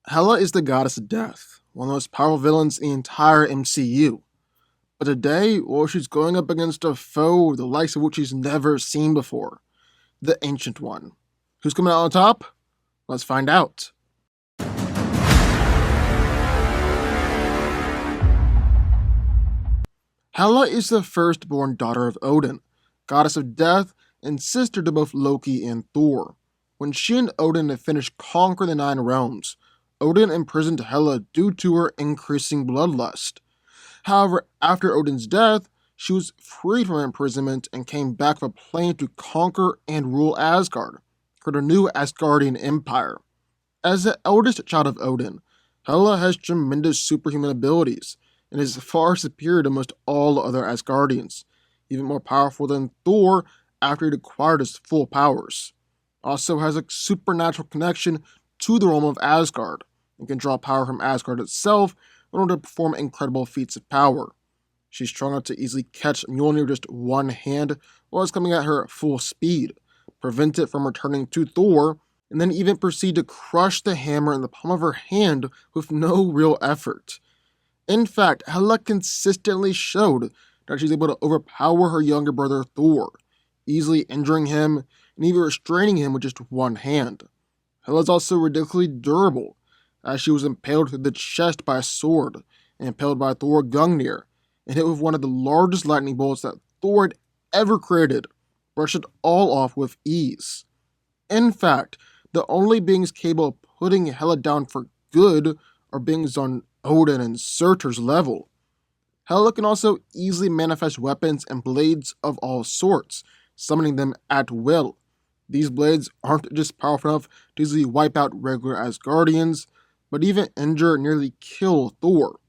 Hela is the goddess of death, one of the most powerful villains in the entire MCU. But today, well, she's going up against a foe the likes of which she's never seen before, the Ancient One. Who's coming out on top? Let's find out. Hela is the firstborn daughter of Odin, goddess of death and sister to both Loki and Thor. When she and Odin had finished conquering the Nine Realms, Odin imprisoned Hela due to her increasing bloodlust. However, after Odin's death, she was freed from imprisonment and came back with a plan to conquer and rule Asgard, create a new Asgardian empire. As the eldest child of Odin, Hela has tremendous superhuman abilities and is far superior to most all other Asgardians, even more powerful than Thor after he acquired his full powers. Also has a supernatural connection to the realm of Asgard and can draw power from Asgard itself in order to perform incredible feats of power. She's strong enough to easily catch Mjolnir with just one hand while it's coming at her at full speed, prevent it from returning to Thor, and then even proceed to crush the hammer in the palm of her hand with no real effort. In fact, Hela consistently showed that she's able to overpower her younger brother Thor, easily injuring him and even restraining him with just one hand. Hela is also ridiculously durable, as she was impaled through the chest by a sword and impaled by Thor Gungnir, and hit with one of the largest lightning bolts that Thor had ever created, brushed it all off with ease. In fact, the only beings capable of putting Hela down for good are beings on Odin and Surtur's level. Hela can also easily manifest weapons and blades of all sorts, summoning them at will. These blades aren't just powerful enough to easily wipe out regular Asgardians, but even injure and nearly kill Thor,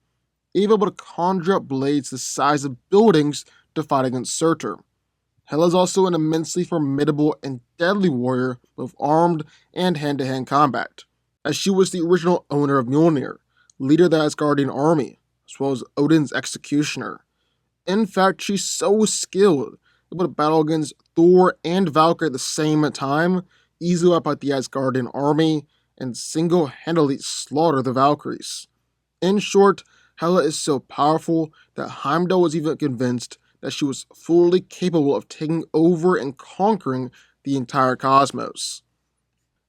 even able to conjure up blades the size of buildings to fight against Surtur. Hela is also an immensely formidable and deadly warrior, both armed and hand-to-hand combat, as she was the original owner of Mjolnir, leader of the Asgardian army, as well as Odin's executioner. In fact, she's so skilled, able to battle against Thor and Valkyrie at the same time, easily wipe out the Asgardian army, and single-handedly slaughter the Valkyries. In short, Hela is so powerful that Heimdall was even convinced that she was fully capable of taking over and conquering the entire cosmos.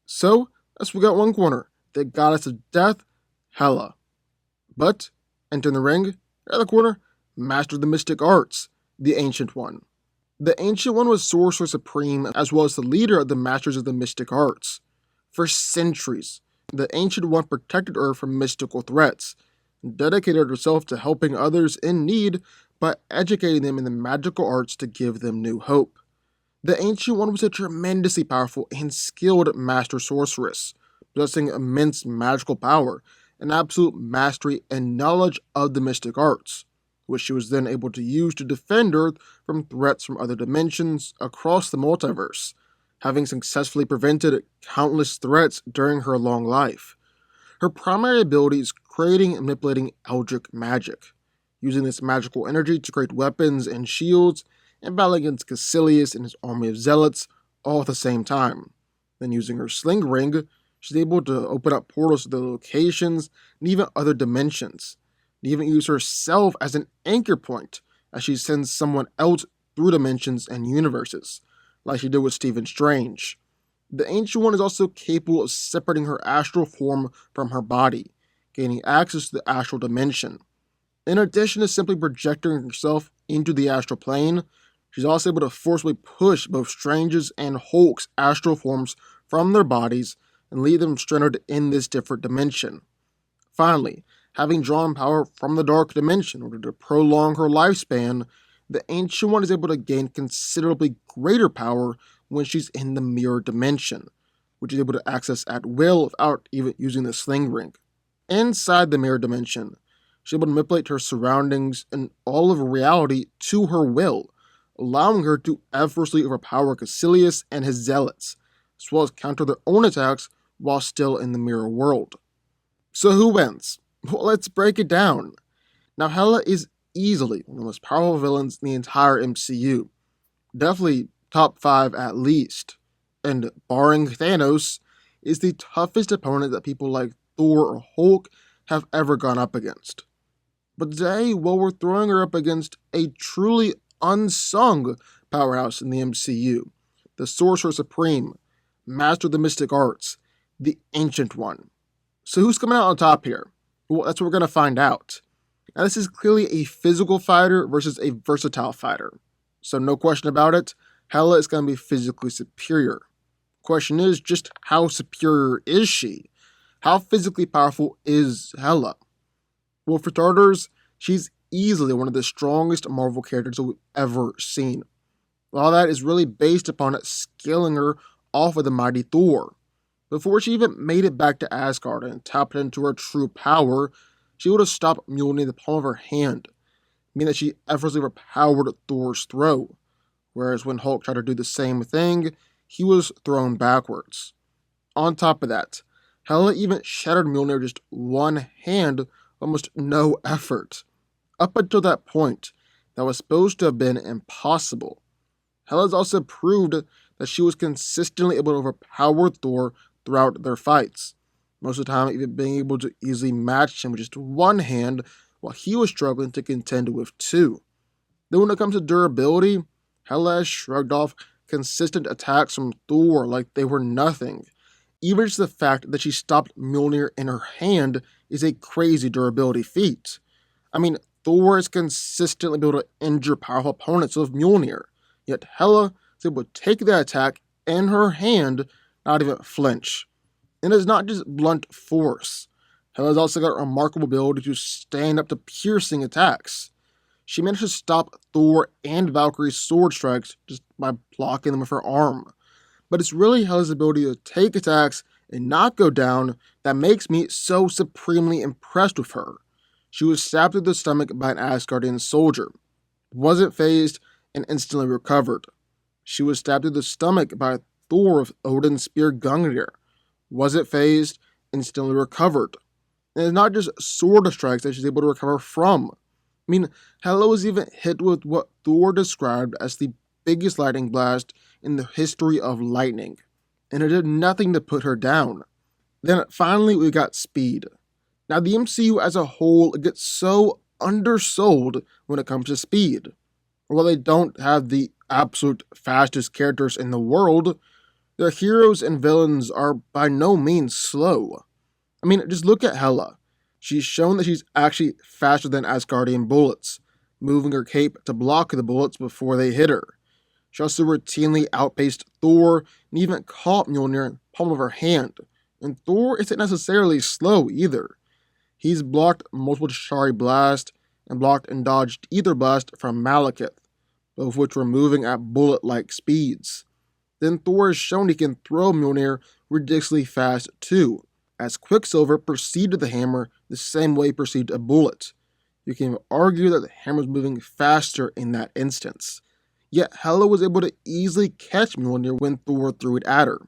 So, let's look at one corner, the goddess of death, Hela. But, entering the ring, the other corner, master of the mystic arts, the Ancient One. The Ancient One was Sorcerer Supreme as well as the leader of the Masters of the Mystic Arts. For centuries, the Ancient One protected Earth from mystical threats, and dedicated herself to helping others in need by educating them in the magical arts to give them new hope. The Ancient One was a tremendously powerful and skilled master sorceress, possessing immense magical power and absolute mastery and knowledge of the mystic arts, which she was then able to use to defend Earth from threats from other dimensions across the multiverse, having successfully prevented countless threats during her long life. Her primary ability is creating and manipulating eldritch magic, using this magical energy to create weapons and shields and battle against Caecilius and his army of zealots all at the same time. Then using her sling ring, she's able to open up portals to the locations and even other dimensions, and even use herself as an anchor point as she sends someone else through dimensions and universes, like she did with Stephen Strange. The Ancient One is also capable of separating her astral form from her body, gaining access to the astral dimension. In addition to simply projecting herself into the astral plane, she's also able to forcibly push both Strange's and Hulk's astral forms from their bodies and leave them stranded in this different dimension. Finally, having drawn power from the dark dimension in order to prolong her lifespan, the Ancient One is able to gain considerably greater power when she's in the mirror dimension, which is able to access at will without even using the sling ring. Inside the mirror dimension, she's able to manipulate her surroundings and all of reality to her will, allowing her to effortlessly overpower Caecilius and his zealots, as well as counter their own attacks while still in the mirror world. So who wins? Well, let's break it down. Now, Hela is easily one of the most powerful villains in the entire MCU. Definitely top 5 at least. And barring Thanos, is the toughest opponent that people like Thor or Hulk have ever gone up against. But today, well, we're throwing her up against a truly unsung powerhouse in the MCU, the Sorcerer Supreme, Master of the Mystic Arts, the Ancient One. So who's coming out on top here? Well, that's what we're going to find out. Now, this is clearly a physical fighter versus a versatile fighter. So no question about it, Hela is going to be physically superior. Question is just how superior is she? How physically powerful is Hela? Well, for starters, she's easily one of the strongest Marvel characters we've ever seen. All that is really based upon it scaling her off of the mighty Thor. Before she even made it back to Asgard and tapped into her true power, she would have stopped Mjolnir in the palm of her hand, meaning that she effortlessly overpowered Thor's throw. Whereas when Hulk tried to do the same thing, he was thrown backwards. On top of that, Hela even shattered Mjolnir with just one hand, almost no effort. Up until that point, that was supposed to have been impossible. Hela's also proved that she was consistently able to overpower Thor throughout their fights, most of the time even being able to easily match him with just one hand while he was struggling to contend with two. Then when it comes to durability, Hela has shrugged off consistent attacks from Thor like they were nothing. Even just the fact that she stopped Mjolnir in her hand is a crazy durability feat. I mean, Thor is consistently able to injure powerful opponents with Mjolnir, yet Hela is able to take that attack in her hand, not even flinch. And it's not just blunt force. Hela's also got a remarkable ability to stand up to piercing attacks. She managed to stop Thor and Valkyrie's sword strikes just by blocking them with her arm. But it's really Hela's ability to take attacks and not go down that makes me so supremely impressed with her. She was stabbed through the stomach by an Asgardian soldier, wasn't phased, and instantly recovered. She was stabbed through the stomach by Thor with Odin's spear Gungnir, wasn't phased, instantly recovered. And it's not just sword strikes that she's able to recover from. I mean, Hela was even hit with what Thor described as the biggest lightning blast in the history of lightning, and it did nothing to put her down. Then finally we got speed. Now the MCU as a whole gets so undersold when it comes to speed. While they don't have the absolute fastest characters in the world, their heroes and villains are by no means slow. I mean, just look at Hela. She's shown that she's actually faster than Asgardian bullets, moving her cape to block the bullets before they hit her. She also routinely outpaced Thor and even caught Mjolnir in the palm of her hand. And Thor isn't necessarily slow either. He's blocked multiple Chitauri blasts and blocked and dodged either blast from Malekith, both of which were moving at bullet-like speeds. Then Thor has shown he can throw Mjolnir ridiculously fast too, as Quicksilver perceived the hammer the same way he perceived a bullet. You can even argue that the hammer was moving faster in that instance. Yet Hela was able to easily catch Mjolnir when Thor threw it at her.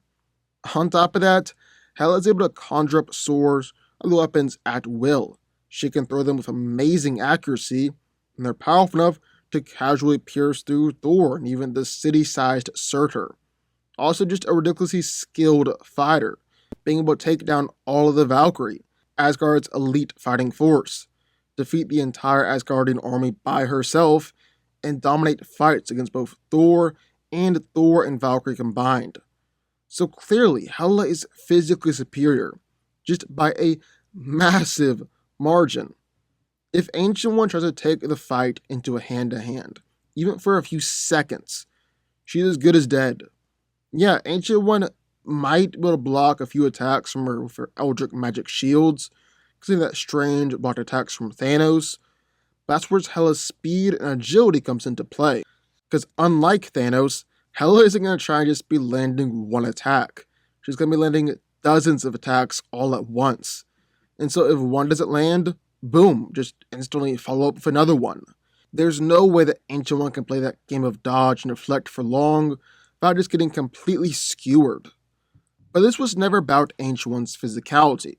On top of that, Hela is able to conjure up swords and weapons at will. She can throw them with amazing accuracy, and they're powerful enough to casually pierce through Thor and even the city-sized Surtur. Also just a ridiculously skilled fighter, being able to take down all of the Valkyrie, Asgard's elite fighting force, defeat the entire Asgardian army by herself, and dominate fights against both Thor and Valkyrie combined. So clearly, Hela is physically superior, just by a massive margin. If Ancient One tries to take the fight into a hand-to-hand, even for a few seconds, she's as good as dead. Yeah, Ancient One might be able to block a few attacks from her with her Eldritch magic shields, considering that strange blocked attacks from Thanos. That's where Hela's speed and agility comes into play. Because unlike Thanos, Hela isn't going to try and just be landing one attack. She's going to be landing dozens of attacks all at once. And so if one doesn't land, boom, just instantly follow up with another one. There's no way that Ancient One can play that game of dodge and deflect for long without just getting completely skewered. But this was never about Ancient One's physicality.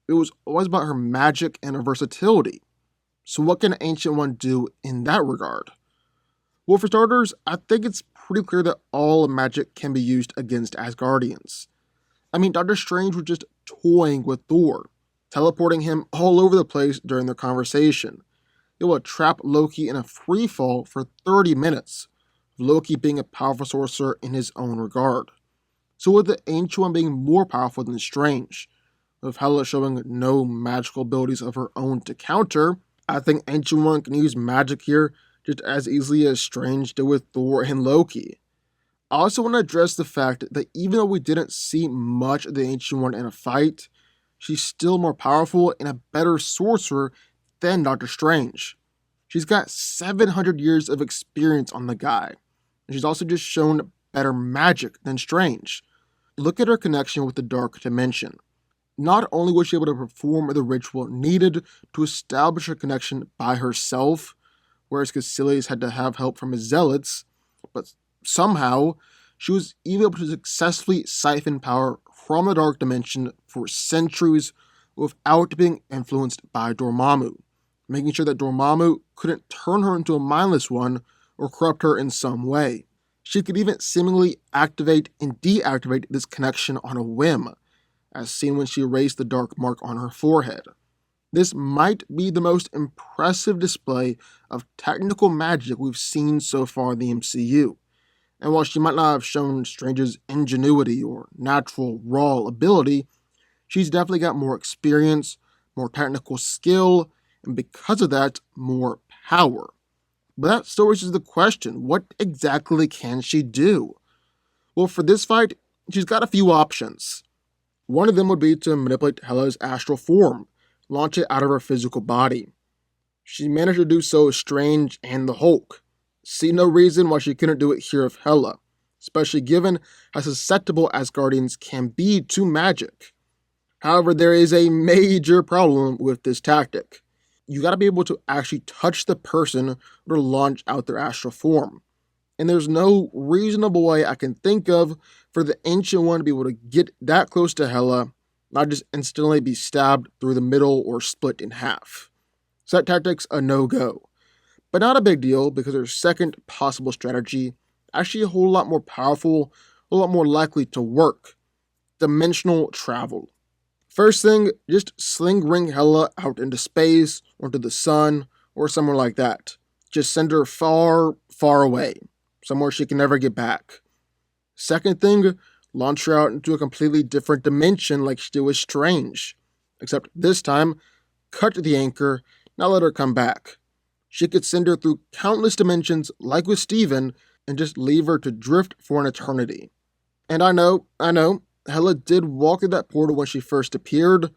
It was always about her magic and her versatility. So what can Ancient One do in that regard? Well, for starters, I think it's pretty clear that all magic can be used against Asgardians. I mean, Doctor Strange was just toying with Thor. teleporting him all over the place during their conversation. It will trap Loki in a free fall for 30 minutes, Loki being a powerful sorcerer in his own regard. So with the Ancient One being more powerful than Strange, with Hela showing no magical abilities of her own to counter, I think Ancient One can use magic here just as easily as Strange did with Thor and Loki. I also want to address the fact that even though we didn't see much of the Ancient One in a fight, she's still more powerful and a better sorcerer than Doctor Strange. She's got 700 years of experience on the guy, and she's also just shown better magic than Strange. Look at her connection with the Dark Dimension. Not only was she able to perform the ritual needed to establish her connection by herself, whereas Caecilius had to have help from his zealots, but somehow she was even able to successfully siphon power from the Dark Dimension for centuries without being influenced by Dormammu, making sure that Dormammu couldn't turn her into a mindless one or corrupt her in some way. She could even seemingly activate and deactivate this connection on a whim, as seen when she erased the dark mark on her forehead. This might be the most impressive display of technical magic we've seen so far in the MCU. And while she might not have shown Strange's ingenuity or natural raw ability, she's definitely got more experience, more technical skill, and because of that, more power. But that still raises the question, what exactly can she do? Well, for this fight, she's got a few options. One of them would be to manipulate Hela's astral form, launch it out of her physical body. She managed to do so with Strange and the Hulk. See no reason why she couldn't do it here with Hela, especially given how susceptible Asgardians can be to magic. However, there is a major problem with this tactic. You gotta be able to actually touch the person or launch out their astral form. And there's no reasonable way I can think of for the Ancient One to be able to get that close to Hela, not just instantly be stabbed through the middle or split in half. So that tactic's a no-go. But not a big deal, because her second possible strategy, actually a whole lot more powerful, a lot more likely to work. Dimensional travel. First thing, just sling ring Hela out into space, or into the sun, or somewhere like that. Just send her far, far away, somewhere she can never get back. Second thing, launch her out into a completely different dimension like she did with Strange. Except this time, cut the anchor, not let her come back. She could send her through countless dimensions like with Steven, and just leave her to drift for an eternity. And I know, Hela did walk through that portal when she first appeared,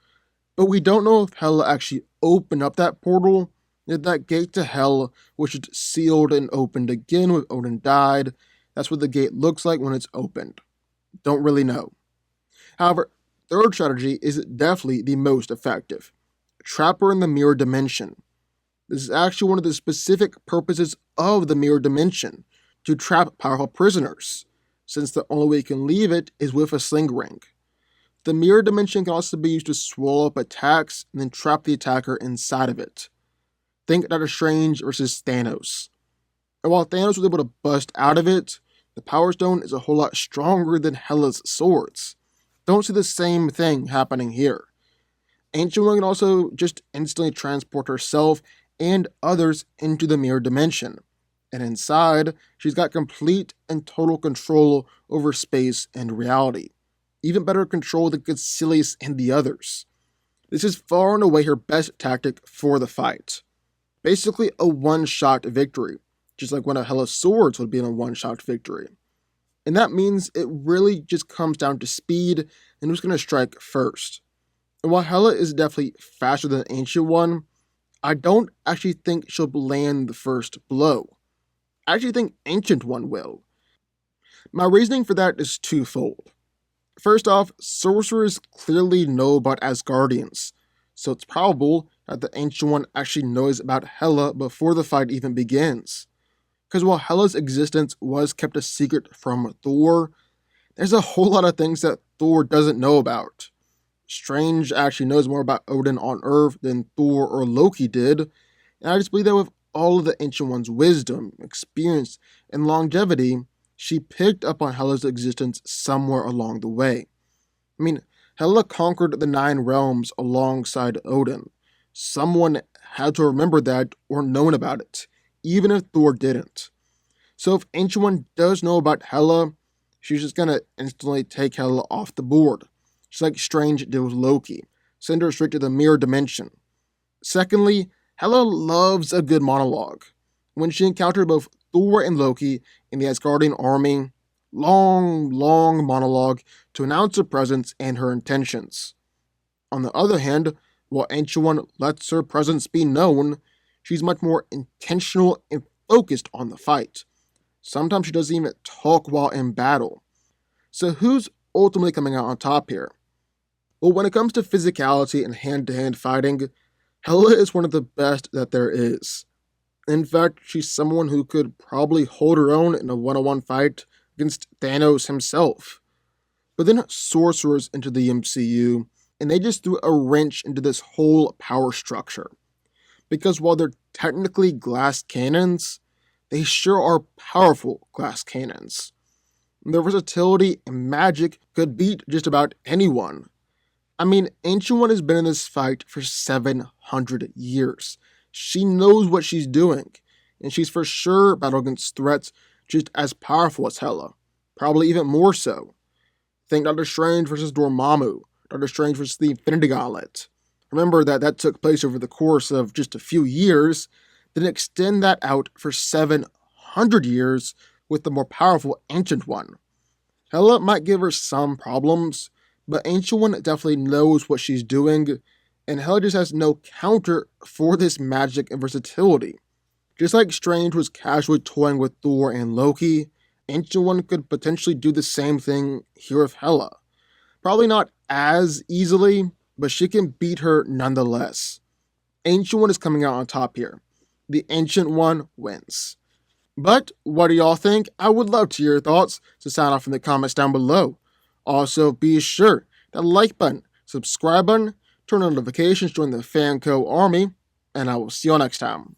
but we don't know if Hela actually opened up that portal, if that gate to Hell, which is sealed and opened again when Odin died. That's what the gate looks like when it's opened. Don't really know. However, third strategy is definitely the most effective. Trap her in the mirror dimension. This is actually one of the specific purposes of the mirror dimension, to trap powerful prisoners, since the only way you can leave it is with a sling ring. The mirror dimension can also be used to swallow up attacks and then trap the attacker inside of it. Think Doctor Strange versus Thanos. And while Thanos was able to bust out of it, the Power Stone is a whole lot stronger than Hela's swords. Don't see the same thing happening here. Ancient One can also just instantly transport herself and others into the mirror dimension. And inside, she's got complete and total control over space and reality. Even better control than Caecilius and the others. This is far and away her best tactic for the fight. Basically a one-shot victory, just like one of Hela's swords would be in a one-shot victory. And that means it really just comes down to speed and who's going to strike first. And while Hela is definitely faster than the Ancient One, I don't actually think she'll land the first blow. I actually think Ancient One will. My reasoning for that is twofold. First off, sorcerers clearly know about Asgardians, so it's probable that the Ancient One actually knows about Hela before the fight even begins. Because while Hela's existence was kept a secret from Thor, there's a whole lot of things that Thor doesn't know about. Strange actually knows more about Odin on Earth than Thor or Loki did, and I just believe that with all of the Ancient One's wisdom, experience, and longevity, she picked up on Hela's existence somewhere along the way. I mean, Hela conquered the Nine Realms alongside Odin. Someone had to remember that or known about it, even if Thor didn't. So if Ancient One does know about Hela, she's just gonna instantly take Hela off the board. Just like Strange did with Loki. Send her straight to the mirror dimension. Secondly, Hela loves a good monologue. When she encountered both Thor and Loki in the Asgardian army, long monologue to announce her presence and her intentions. On the other hand, while Ancient One lets her presence be known, she's much more intentional and focused on the fight. Sometimes she doesn't even talk while in battle. So who's ultimately coming out on top here? Well, when it comes to physicality and hand-to-hand fighting, Hela is one of the best that there is. In fact, she's someone who could probably hold her own in a one-on-one fight against Thanos himself. But then sorcerers entered the MCU, and they just threw a wrench into this whole power structure. Because while they're technically glass cannons, they sure are powerful glass cannons. Their versatility and magic could beat just about anyone. I mean, Ancient One has been in this fight for 700 years. She knows what she's doing, and she's for sure battled against threats just as powerful as Hela, probably even more so. Think Doctor Strange versus Dormammu, Doctor Strange versus the Infinity Gauntlet. Remember that took place over the course of just a few years, then extend that out for 700 years with the more powerful Ancient One. Hela might give her some problems, but Ancient One definitely knows what she's doing, and Hela just has no counter for this magic and versatility. Just like Strange was casually toying with Thor and Loki, Ancient One could potentially do the same thing here with Hela. Probably not as easily, but she can beat her nonetheless. Ancient One is coming out on top here. The Ancient One wins. But what do y'all think? I would love to hear your thoughts, so sound off in the comments down below. Also, be sure to like button, subscribe button, turn on notifications, join the DanCo army, and I will see you all next time.